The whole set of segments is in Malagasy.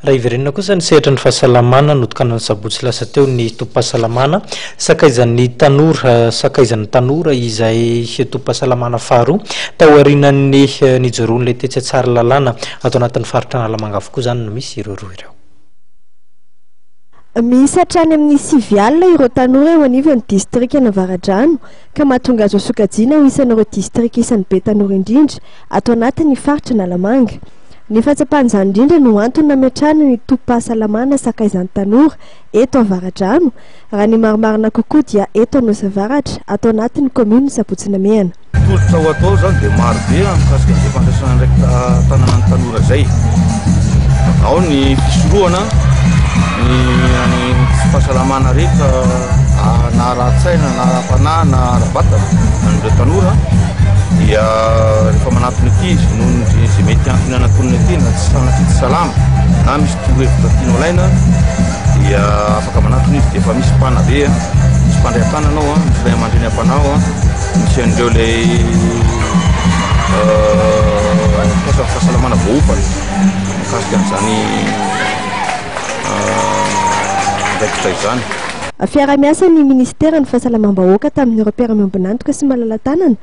raha iverenina kosa ny sehatra ny fahasalamana notokanany sabotsy lasa teo ny tompo-pahasalamana sakaizan'ny tanora izay tompo-pahasalamana faharoa taoarinan'ny nijoroan'ilay tetsy tsara lalàna atao anatin'ny faritra Analamanga avokoa zany no misy ireo roa ireo. Misy hatrany amin'ny 9 alina ireo tanora eo anivon'ny distrika Navaradrano ka mahatonga azy ho sokajiana ho isan'ireo distrika isan'ny be tanora indrindra ato anatin'ny faritra Analamanga. Ny fatsapan'izany indrindra no antony nametrahana ny tompo-pahasalamana sakaizan'ny tanora eto Navaradrano raha ny marimarina kokoa dia eto Anosavaratra ato anatin'ny commune Sabotsynamehana. Tolotra ho atao zany dia maro be mikasika ny fandraisana ndraiky tanànan'ny tanora zay. Ao ny fisorohana ny fahasalamana rehetra na ara-tsaina na ara-panahy na ara-batana an'ireo tanora dia rehefa manatona ankizy noho izay mety antony anatoniny aty na tsy fanafidy salama na misy torohevitra tianao ilaina dia afaka manatona izy dia efa misy mpanabe misy mpandray an-tananao misy ray aman-dreny am-panao misy an'ireo lay fahasalamana voaofana mikasika an'izany ndraikitra izany. Fiara-miasa ny ministera ny fahasalamam-bahoaka tamin'ireo mpiara-miombonantoka sy malala-tanana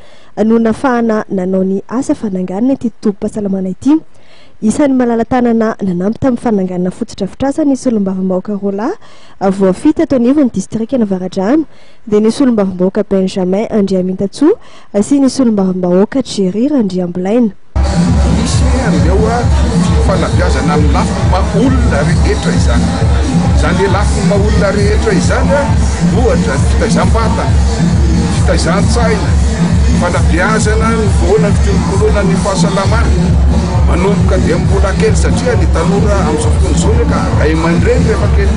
no nafahana nanao ny asa fananganana ity tompo-pahasalamana ity. Isan'ny malala-tanana nanampy tamin'ny fananganana fototra-fitrasa ny solombavam-bahoaka Rola voafita ato anivon'ny distrika Navaradrano dia ny solombavam-bahoaka Benjamin Andriamintatsoa sy ny solombavam-bahoaka Jerira Andriambolaina. Misy ireo fanabeazana amin'ny lafina olona rehetra izany. Izany lafina olona rehetra izany ohatra fitaizam-batana, fitaizan-tsaina, fanabeazana ny voana fikolokoloana ny fahasalamana. Manomboka dia mbola kely satria ny tanora amin'izao fotoana izao ka ray aman-dreny rehefa kely.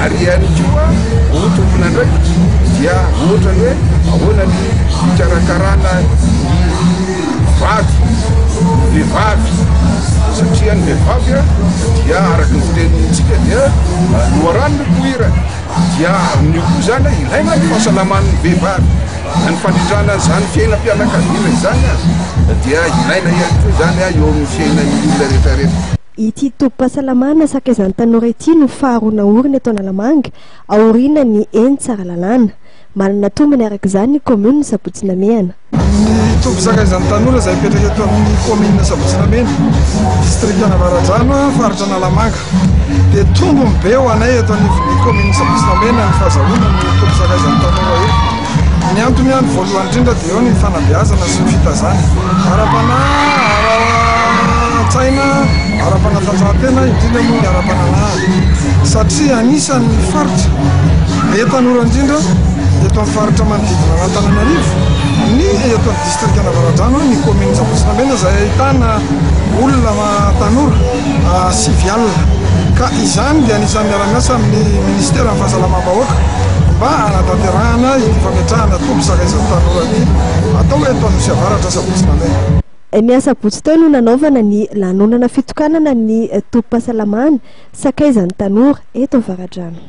Ary ihany koa tompona ndraikitra dia ohatra ny hoe ahoana ny fikarakarana vehivavy satria ny vehivavy dia araky ny fitenintsika dia loharano ny poira dia amin'io koa zany ilaina ny fahasalaman'ny vehivavy ny fandrindrana izany fiainam-pianakaviana izany dia ilaina ihany koa zany eo amin'ny fiainan'ny olona rehetrarehetra. Ity tompo-pahasalamana sakaizan'ny tanora ity no faharoa naorina eto Analamanga aoriana ny eny tsara lalàna. Manana tombony araka izany ny commune Sabotsynamehana. Ny tompo-sakaizan'ny tanora izay mipetraka eto amin'ny commune Sabotsynamehana distrika Navaradrano faritra Analamanga dia tombony be ho anay eto anivon'ny commune Sabotsynamehana ny fahazahoana ny tompo-sakaizan'ny tanora io. Ny antony ihany voalohany indrindra dia eo ny fanabeazana sy ny fitazana ara-panahy, ara-tsaina, ara-panatanjahantena indrindra moa ny ara-pananahy satria anisan'ny faritra be tanora indrindra eto amin'ny faritra manodidina an'Antananarivo ny eto amin'ny distrika Navaradrano ny commune Sabotsynamehana izay ahitana olona tanora 9 alina ka izany dia anisan'ny miara-miasa amin'ny ministera ny fahasalamam-bahoaka mba hanatanterahana ity fametrahana tompo-sakaizan'ny tanora ity atao eto Anosavaratra Sabotsynamehana. Ny Sabotsy teo no nanaovana ny lanonana fitokanana ny tompo-pahasalamana sakaizan'ny tanora eto Navaradrano.